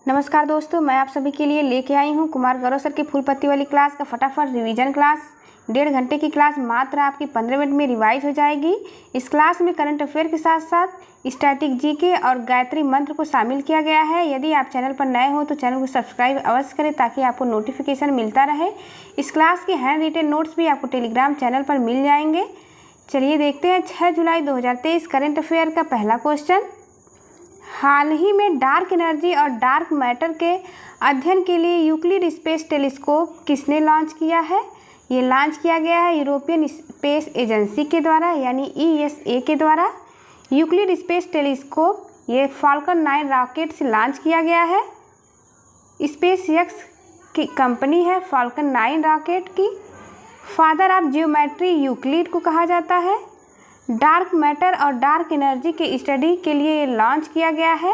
नमस्कार दोस्तों, मैं आप सभी के लिए लेके आई हूँ कुमार गौरव सर की फूल पत्ती वाली क्लास का फटाफट रिवीजन क्लास। 1.5 घंटे की क्लास मात्र आपकी 15 मिनट में रिवाइज हो जाएगी। इस क्लास में करंट अफेयर के साथ साथ स्टैटिक जीके और गायत्री मंत्र को शामिल किया गया है। यदि आप चैनल पर नए हो तो चैनल को सब्सक्राइब अवश्य करें ताकि आपको नोटिफिकेशन मिलता रहे। इस क्लास के हैंड रिटेन नोट्स भी आपको टेलीग्राम चैनल पर मिल जाएंगे। चलिए देखते हैं 6 जुलाई 2023 करंट अफेयर का पहला क्वेश्चन। हाल ही में डार्क एनर्जी और डार्क मैटर के अध्ययन के लिए यूक्लिड स्पेस टेलीस्कोप किसने लॉन्च किया है? ये लॉन्च किया गया है यूरोपियन स्पेस एजेंसी के द्वारा यानी ESA के द्वारा। यूक्लिड स्पेस टेलीस्कोप ये फाल्कन 9 रॉकेट से लॉन्च किया गया है। स्पेसएक्स की कंपनी है फाल्कन 9 रॉकेट की। फादर ऑफ जियोमेट्री यूक्लिड को कहा जाता है। डार्क मैटर और डार्क एनर्जी के स्टडी के लिए ये लॉन्च किया गया है।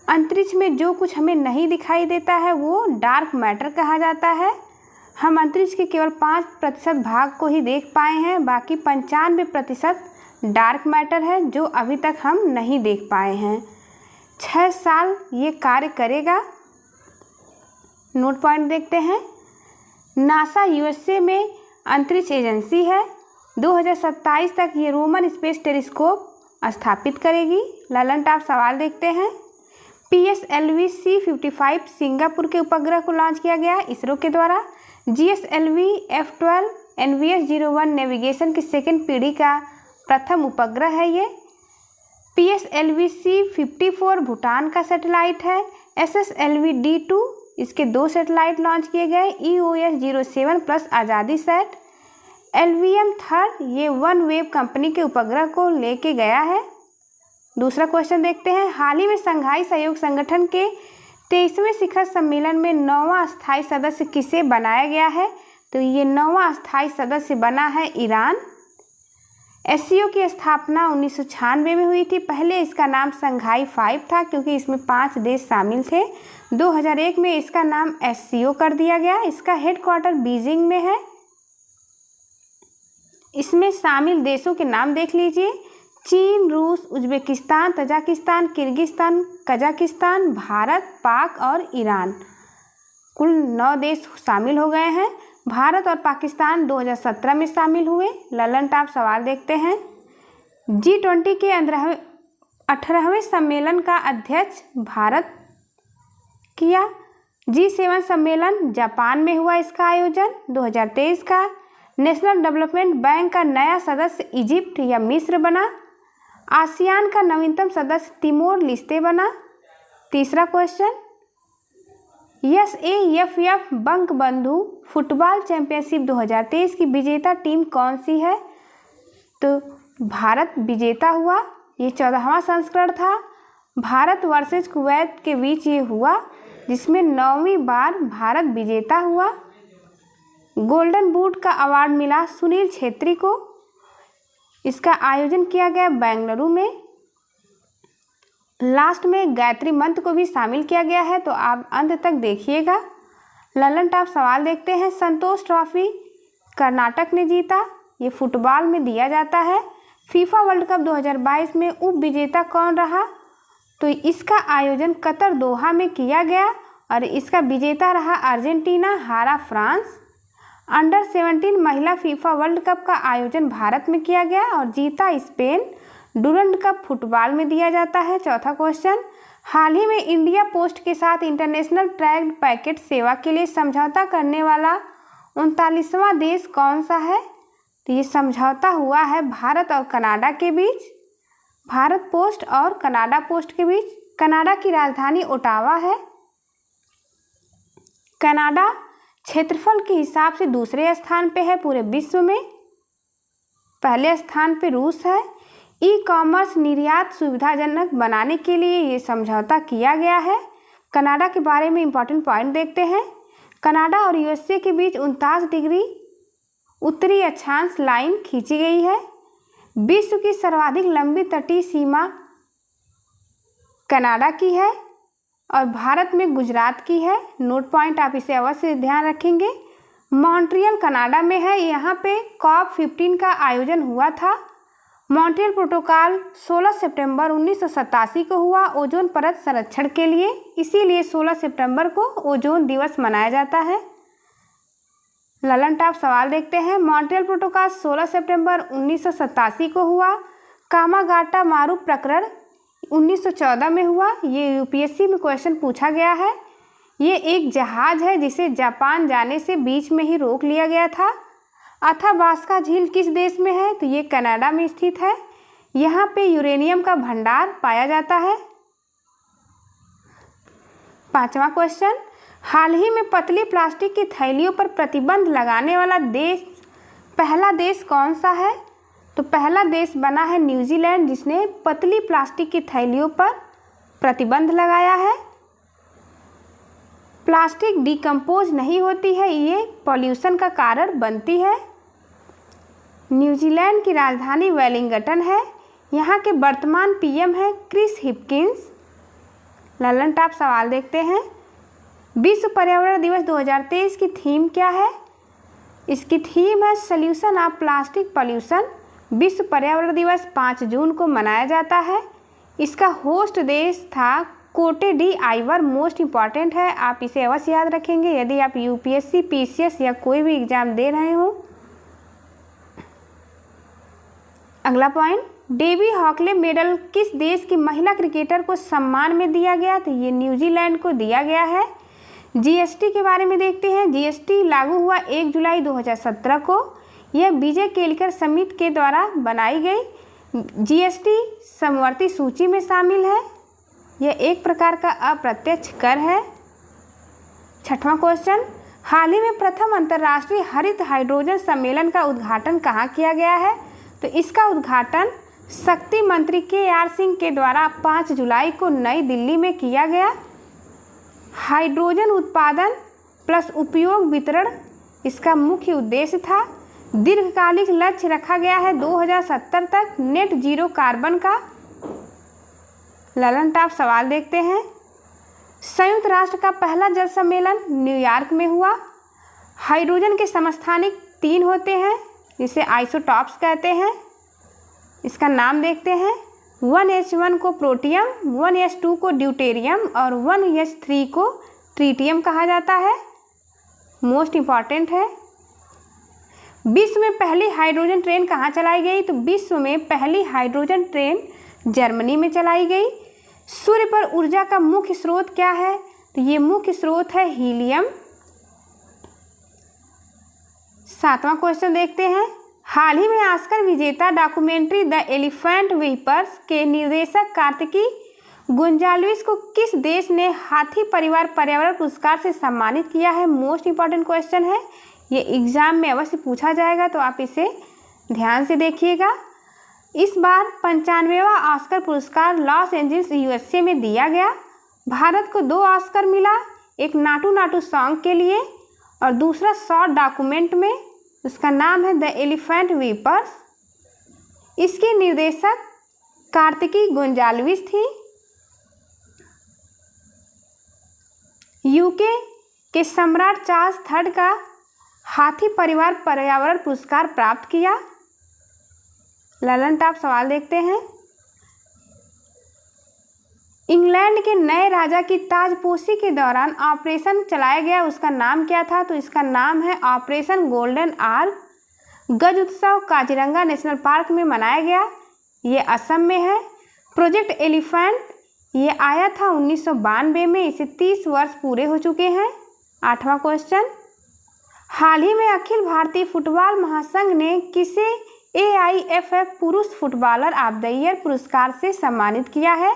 अंतरिक्ष में जो कुछ हमें नहीं दिखाई देता है वो डार्क मैटर कहा जाता है। हम अंतरिक्ष के केवल 5% भाग को ही देख पाए हैं, बाकी 95% डार्क मैटर है जो अभी तक हम नहीं देख पाए हैं। 6 साल ये कार्य करेगा। नोट पॉइंट देखते हैं। नासा USA में अंतरिक्ष एजेंसी है। 2027 तक ये रोमन स्पेस टेलीस्कोप स्थापित करेगी। ललन टॉप सवाल देखते हैं। PSLV C55 सिंगापुर के उपग्रह को लॉन्च किया गया इसरो के द्वारा। GSLV F12 NVS-01 नेविगेशन की सेकेंड पीढ़ी का प्रथम उपग्रह है ये। PSLV C54 भूटान का सैटेलाइट है। SSLV D2 इसके 2 सैटेलाइट लॉन्च किए गए। EOS 07 प्लस आज़ादी सैट। LVM 3 ये वन वेव कंपनी के उपग्रह को लेके गया है। दूसरा क्वेश्चन देखते हैं। हाल ही में संघाई सहयोग संगठन के 23वें शिखर सम्मेलन में 9वां स्थायी सदस्य किसे बनाया गया है? तो ये 9वां स्थायी सदस्य बना है ईरान। SCO की स्थापना 1996 में हुई थी। पहले इसका नाम संघाई 5 था क्योंकि इसमें 5 देश शामिल थे। 2001 में इसका नाम SCO कर दिया गया। इसका हेडक्वार्टर बीजिंग में है। इसमें शामिल देशों के नाम देख लीजिए। चीन, रूस, Uzbekistan, Tajikistan, Kyrgyzstan, Kazakhstan, Bharat, पाक और ईरान। कुल 9 देश शामिल हो गए हैं। भारत और पाकिस्तान 2017 में शामिल हुए। ललन टॉप सवाल देखते हैं। G20 के 18वें सम्मेलन का अध्यक्ष भारत किया। G7 सम्मेलन जापान में हुआ। इसका आयोजन 2023 का। नेशनल डेवलपमेंट बैंक का नया सदस्य इजिप्ट या मिस्र बना। आसियान का नवीनतम सदस्य तिमोर लिस्ते बना। तीसरा question. SAFF Bangabandhu football championship 2023 की विजेता टीम कौन सी है? तो भारत विजेता हुआ। ये 14वां संस्करण था। भारत वर्सेस कुवैत के बीच ये हुआ जिसमें 9वीं बार भारत विजेता हुआ। गोल्डन बूट का अवार्ड मिला सुनील छेत्री को। इसका आयोजन किया गया बेंगलुरु में। लास्ट में गायत्री मंत्र को भी शामिल किया गया है तो आप अंत तक देखिएगा। ललन टॉप सवाल देखते हैं। संतोष ट्रॉफी कर्नाटक ने जीता। ये फुटबॉल में दिया जाता है। फीफा वर्ल्ड कप 2022 में उप विजेता कौन रहा? तो इसका आयोजन कतर दोहा में किया गया और इसका विजेता रहा अर्जेंटीना, हारा फ्रांस। अंडर 17 महिला फीफा वर्ल्ड कप का आयोजन भारत में किया गया और जीता स्पेन। डुरंड कप फुटबॉल में दिया जाता है। चौथा क्वेश्चन। हाल ही में इंडिया पोस्ट के साथ इंटरनेशनल ट्रैक्ड पैकेट सेवा के लिए समझौता करने वाला 39वां देश कौन सा है? तो ये समझौता हुआ है भारत और कनाडा के बीच। भारत पोस्ट और कनाडा पोस्ट के बीच। कनाडा की राजधानी ओटावा है। कनाडा क्षेत्रफल के हिसाब से दूसरे स्थान पे है पूरे विश्व में। पहले स्थान पे रूस है। ई-कॉमर्स निर्यात सुविधाजनक बनाने के लिए ये समझौता किया गया है। कनाडा के बारे में इंपॉर्टेंट पॉइंट देखते हैं। कनाडा और USA के बीच 49 डिग्री उत्तरी अक्षांश लाइन खींची गई है। विश्व की सर्वाधिक लंबी तटीय सीमा कनाडा की है और भारत में गुजरात की है। नोट पॉइंट आप इसे अवश्य ध्यान रखेंगे। मॉन्ट्रियल कनाडा में है। यहाँ पे COP15 का आयोजन हुआ था मॉन्ट्रियल प्रोटोकॉल 16 सितंबर 1987 को हुआ ओजोन परत संरक्षण के लिए, इसीलिए 16 सितंबर को ओजोन दिवस मनाया जाता है। ललन टॉप सवाल देखते हैं। मॉन्ट्रियल प्रोटोकॉल 16 सितंबर 1987 को हुआ। कामागाटा मारू प्रकरण 1914 में हुआ। ये यूपीएससी में क्वेश्चन पूछा गया है। ये एक जहाज है जिसे जापान जाने से बीच में ही रोक लिया गया था। अथाबास्का झील किस देश में है? तो ये कनाडा में स्थित है। यहाँ पे यूरेनियम का भंडार पाया जाता है। 5वां क्वेश्चन, हाल ही में पतली प्लास्टिक की थैलियों पर प्रतिबंध लगाने वाला पहला देश कौन सा है? तो पहला देश बना है न्यूजीलैंड, जिसने पतली प्लास्टिक की थैलियों पर प्रतिबंध लगाया है। प्लास्टिक डिकम्पोज नहीं होती है, ये पॉल्यूशन का कारण बनती है। न्यूजीलैंड की राजधानी वेलिंगटन है। यहाँ के वर्तमान पीएम है क्रिस हिपकिंस। ललन टॉप सवाल देखते हैं। विश्व पर्यावरण दिवस 2023 की थीम क्या है? इसकी थीम है सॉल्यूशन ऑफ प्लास्टिक पॉल्यूशन। विश्व पर्यावरण दिवस 5 जून को मनाया जाता है। इसका होस्ट देश था कोटे डी आइवर। मोस्ट इम्पॉर्टेंट है, आप इसे अवश्य याद रखेंगे यदि आप यूपीएससी, पीसीएस या कोई भी एग्जाम दे रहे हो। अगला पॉइंट, डेवी हॉकले मेडल किस देश की महिला क्रिकेटर को सम्मान में दिया गया? तो ये न्यूजीलैंड को दिया गया है। जीएसटी के बारे में देखते हैं। जीएसटी लागू हुआ 1 जुलाई 2017 को। यह विजय केलकर समिति के द्वारा बनाई गई जीएसटी समवर्ती सूची में शामिल है। यह एक प्रकार का अप्रत्यक्ष कर है। 6वां क्वेश्चन, हाल ही में प्रथम अंतर्राष्ट्रीय हरित हाइड्रोजन सम्मेलन का उद्घाटन कहाँ किया गया है? तो इसका उद्घाटन शक्ति मंत्री KR सिंह के द्वारा 5 जुलाई को नई दिल्ली में किया गया। हाइड्रोजन उत्पादन प्लस उपयोग वितरण इसका मुख्य उद्देश्य था। दीर्घकालिक लक्ष्य रखा गया है 2070 तक नेट जीरो कार्बन का। ललन टॉप सवाल देखते हैं। संयुक्त राष्ट्र का पहला जल सम्मेलन न्यूयॉर्क में हुआ। हाइड्रोजन के समस्थानिक 3 होते हैं, जिसे आइसोटॉप्स कहते हैं। इसका नाम देखते हैं। 1H1 को प्रोटियम, 1H2 को ड्यूटेरियम और 1H3 को ट्रीटियम कहा जाता है। मोस्ट इम्पॉर्टेंट है। विश्व में पहली हाइड्रोजन ट्रेन कहाँ चलाई गई? तो विश्व में पहली हाइड्रोजन ट्रेन जर्मनी में चलाई गई। सूर्य पर ऊर्जा का मुख्य स्रोत क्या है? तो ये मुख्य स्रोत है हीलियम। 7वां क्वेश्चन देखते हैं। हाल ही में ऑस्कर विजेता डॉक्यूमेंट्री द एलिफेंट व्हिपर्स के निर्देशक कार्तिकी गोंजाल्विस को किस देश ने हाथी परिवार पर्यावरण पुरस्कार से सम्मानित किया है? मोस्ट इम्पॉर्टेंट क्वेश्चन है, ये एग्जाम में अवश्य पूछा जाएगा, तो आप इसे ध्यान से देखिएगा। इस बार 95वां ऑस्कर पुरस्कार लॉस एंजल्स यूएसए में दिया गया। भारत को 2 ऑस्कर मिला, एक नाटू नाटू सॉन्ग के लिए और दूसरा शॉर्ट डॉक्यूमेंट में। उसका नाम है द एलिफेंट व्हिपर्स। इसकी निर्देशक कार्तिकी गोंजाल्विस थी। यूके के सम्राट चार्ल्स III का हाथी परिवार पर्यावरण पुरस्कार प्राप्त किया। ललन टॉप सवाल देखते हैं। इंग्लैंड के नए राजा की ताजपोशी के दौरान ऑपरेशन चलाया गया, उसका नाम क्या था? तो इसका नाम है ऑपरेशन गोल्डन आर्क। गज उत्सव काजीरंगा नेशनल पार्क में मनाया गया, ये असम में है। प्रोजेक्ट एलिफेंट ये आया था 1992 में, इसे 30 वर्ष पूरे हो चुके हैं। 8वां क्वेश्चन, हाल ही में अखिल भारतीय फुटबॉल महासंघ ने किसे AIFF पुरुष फुटबॉलर ऑफ द ईयर पुरस्कार से सम्मानित किया है?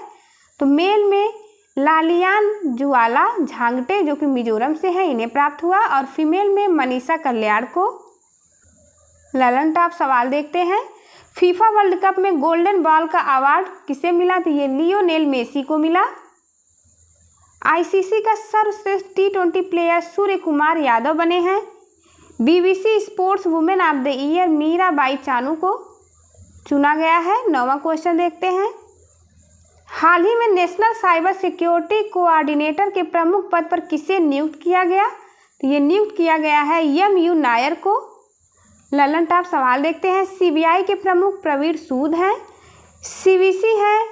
तो मेल में लालियान जुआला झांगटे जो कि मिजोरम से हैं, इन्हें प्राप्त हुआ और फीमेल में मनीषा कल्याण को। ललन टॉप सवाल देखते हैं। फीफा वर्ल्ड कप में गोल्डन बॉल का अवार्ड किसे मिला? तो ये लियोनेल मेसी को मिला। ICC का सर्वश्रेष्ठ T20 प्लेयर सूर्य कुमार यादव बने हैं। BBC sports women of the year Mirabai Chanu को चुना गया है। 9वां क्वेश्चन देखते हैं। हाल ही में नेशनल साइबर सिक्योरिटी कोऑर्डिनेटर के प्रमुख पद पर किसे नियुक्त किया गया? तो ये नियुक्त किया गया है MU नायर को। ललन टॉप सवाल देखते हैं। सीबीआई के प्रमुख प्रवीण सूद हैं। सीवीसी है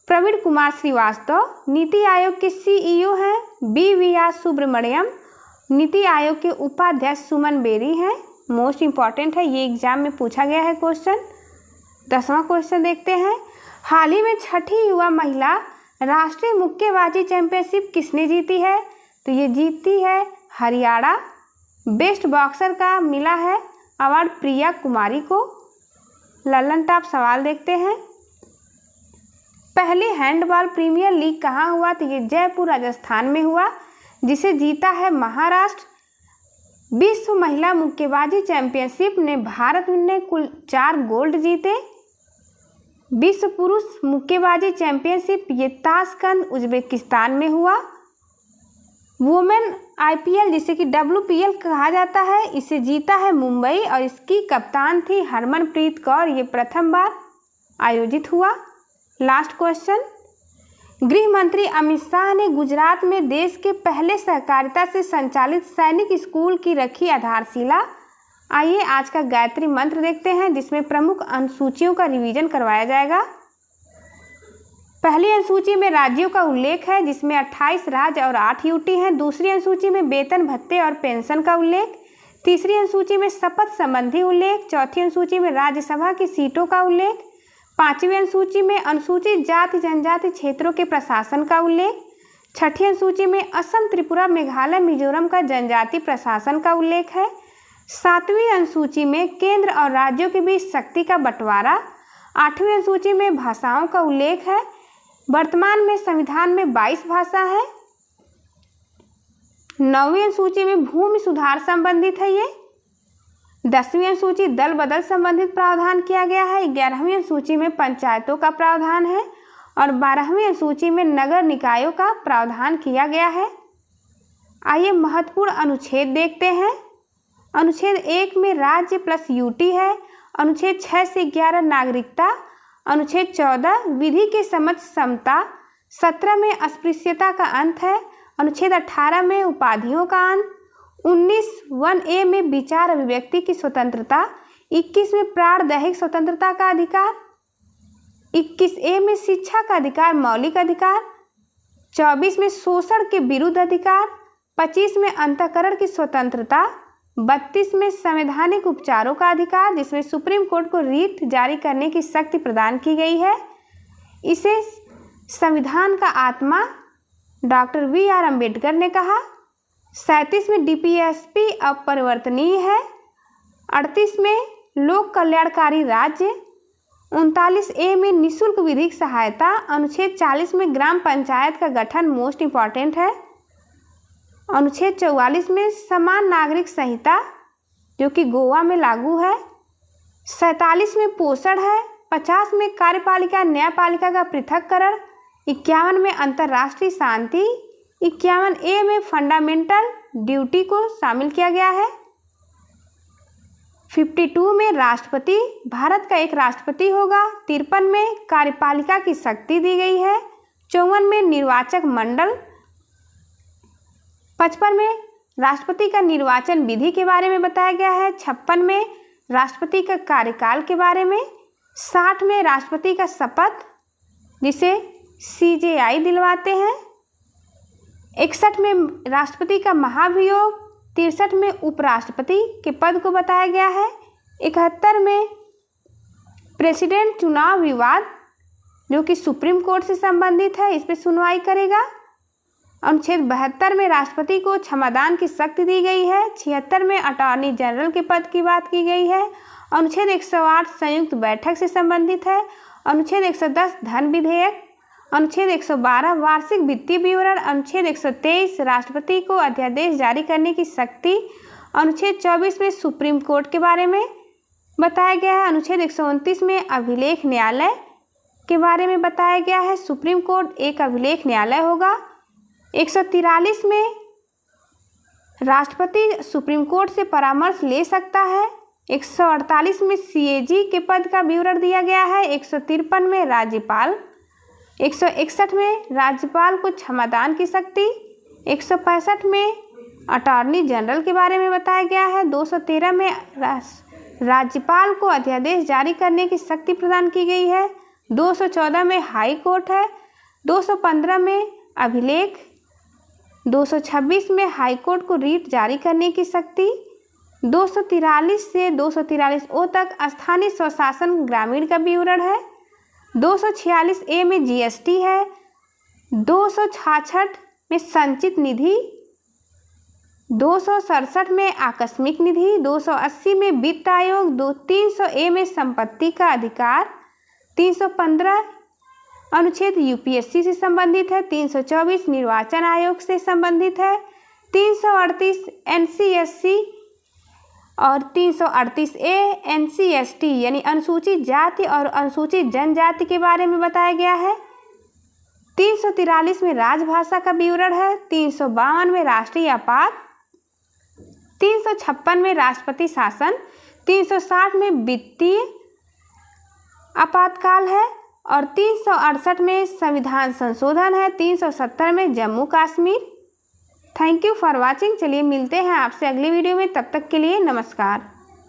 प्रवीण कुमार श्रीवास्तव। नीति आयोग के सीईओ हैं BVR सुब्रमण्यम। नीति आयोग के उपाध्यक्ष सुमन बेरी हैं। मोस्ट इंपॉर्टेंट है, ये एग्जाम में पूछा गया है क्वेश्चन। 10वां क्वेश्चन देखते हैं। हाल ही में 6ठी युवा महिला राष्ट्रीय मुक्केबाजी चैंपियनशिप किसने जीती है? तो ये जीती है हरियाणा। बेस्ट बॉक्सर का मिला है अवार्ड प्रिया कुमारी को। ललन टॉप सवाल देखते हैं। पहली हैंडबॉल प्रीमियर लीग कहाँ हुआ? तो ये जयपुर राजस्थान में हुआ, जिसे जीता है महाराष्ट्र। विश्व महिला मुक्केबाजी चैंपियनशिप ने भारत ने कुल 4 गोल्ड जीते। विश्व पुरुष मुक्केबाजी चैंपियनशिप ये ताशकंद उज्बेकिस्तान में हुआ। वुमेन IPL जिसे कि WPL कहा जाता है, इसे जीता है मुंबई और इसकी कप्तान थी हरमनप्रीत कौर। ये प्रथम बार आयोजित हुआ। Last question. गृह मंत्री अमित शाह ने गुजरात में देश के पहले सहकारिता से संचालित सैनिक स्कूल की रखी आधारशिला। आइए आज का गायत्री मंत्र देखते हैं, जिसमें प्रमुख अनुसूचियों का रिवीजन करवाया जाएगा। पहली अनुसूची में राज्यों का उल्लेख है, जिसमें 28 राज्य और 8 यूटी हैं। दूसरी अनुसूची में वेतन भत्ते और पेंशन का उल्लेख। तीसरी अनुसूची में शपथ संबंधी उल्लेख। चौथी अनुसूची में राज्यसभा की सीटों का उल्लेख। 5वीं अनुसूची में अनुसूचित जाति जनजाति क्षेत्रों के प्रशासन का उल्लेख। 6ठी अनुसूची में असम त्रिपुरा मेघालय मिजोरम का जनजाति प्रशासन का उल्लेख है। 7वीं अनुसूची में केंद्र और राज्यों के बीच शक्ति का बंटवारा। 8वीं अनुसूची में भाषाओं का उल्लेख है। वर्तमान में संविधान में 22 भाषा है। 9वीं अनुसूची में भूमि सुधार संबंधित है ये। 10वीं अनुसूची दल बदल संबंधित प्रावधान किया गया है। 11वीं अनुसूची में पंचायतों का प्रावधान है और 12वीं अनुसूची में नगर निकायों का प्रावधान किया गया है। आइए महत्वपूर्ण अनुच्छेद देखते हैं। अनुच्छेद 1 में राज्य प्लस यूटी है। अनुच्छेद 6 से 11 नागरिकता। अनुच्छेद 14 विधि के समक्ष समता। 17 में अस्पृश्यता का अंत है। अनुच्छेद 18 में उपाधियों का अंत। 19(1)(a) में विचार अभिव्यक्ति की स्वतंत्रता। 21 में प्राण दैहिक स्वतंत्रता का अधिकार। 21(a) में शिक्षा का अधिकार मौलिक अधिकार। 24 में शोषण के विरुद्ध अधिकार। 25 में अंतःकरण की स्वतंत्रता। 32 में संवैधानिक उपचारों का अधिकार, जिसमें सुप्रीम कोर्ट को रीट जारी करने की शक्ति प्रदान की गई है। इसे संविधान का आत्मा डॉक्टर VR अम्बेडकर ने कहा। 37 में DPSP अपरिवर्तनीय है। 38 में लोक कल्याणकारी राज्य। 39(a) में निःशुल्क विधिक सहायता। अनुच्छेद 40 में ग्राम पंचायत का गठन मोस्ट इम्पॉर्टेंट है। अनुच्छेद 44 में समान नागरिक संहिता, जो कि गोवा में लागू है। 47 में पोषण है। 50 में कार्यपालिका न्यायपालिका का पृथक्करण। 51 में अंतर्राष्ट्रीय शांति। 51(a) में फंडामेंटल ड्यूटी को शामिल किया गया है। 52 में राष्ट्रपति, भारत का एक राष्ट्रपति होगा। 53 में कार्यपालिका की शक्ति दी गई है। 54 में निर्वाचक मंडल। 55 में राष्ट्रपति का निर्वाचन विधि के बारे में बताया गया है। 56 में राष्ट्रपति का कार्यकाल के बारे में। 60 में राष्ट्रपति का शपथ, जिसे CJI दिलवाते हैं। 61 में राष्ट्रपति का महाभियोग। 63 में उपराष्ट्रपति के पद को बताया गया है। 71 में प्रेसिडेंट चुनाव विवाद, जो कि सुप्रीम कोर्ट से संबंधित है, इस पर सुनवाई करेगा। अनुच्छेद 72 में राष्ट्रपति को क्षमादान की शक्ति दी गई है। 76 में अटॉर्नी जनरल के पद की बात की गई है। अनुच्छेद 108 संयुक्त बैठक से संबंधित है। अनुच्छेद 110 धन विधेयक। अनुच्छेद 112 वार्षिक वित्तीय विवरण। अनुच्छेद 123 राष्ट्रपति को अध्यादेश जारी करने की शक्ति। अनुच्छेद 24 में सुप्रीम कोर्ट के बारे में बताया गया है। अनुच्छेद 129 में अभिलेख न्यायालय के बारे में बताया गया है। सुप्रीम कोर्ट एक अभिलेख न्यायालय होगा। 143 में राष्ट्रपति सुप्रीम कोर्ट से परामर्श ले सकता है। 148 में CAG के पद का विवरण दिया गया है। 153 में राज्यपाल। 161 में राज्यपाल को क्षमादान की शक्ति। 165 में अटॉर्नी जनरल के बारे में बताया गया है। 213 में राज्यपाल को अध्यादेश जारी करने की शक्ति प्रदान की गई है। 214 में हाई कोर्ट है। 215 में अभिलेख। 226 में हाई कोर्ट को रीट जारी करने की शक्ति। 243 से 243 तक स्थानीय स्वशासन ग्रामीण का विवरण है। 246 में जीएसटी है। 266 में संचित निधि। 267 में आकस्मिक निधि। 280 में वित्त आयोग। 300 में संपत्ति का अधिकार। 315 अनुच्छेद यूपीएससी से संबंधित है। 324 निर्वाचन आयोग से संबंधित है। 338 एनसीएससी और 338 एनसीएसटी यानी अनुसूचित जाति और अनुसूचित जनजाति के बारे में बताया गया है। 343 में राजभाषा का विवरण है। 352 में राष्ट्रीय आपात। 356 में राष्ट्रपति शासन। 360 में वित्तीय आपातकाल है और 368 में संविधान संशोधन है। 370 में Jammu Kashmir. Thank you for watching. चलिए मिलते हैं आपसे अगली वीडियो में, तब तक के लिए नमस्कार।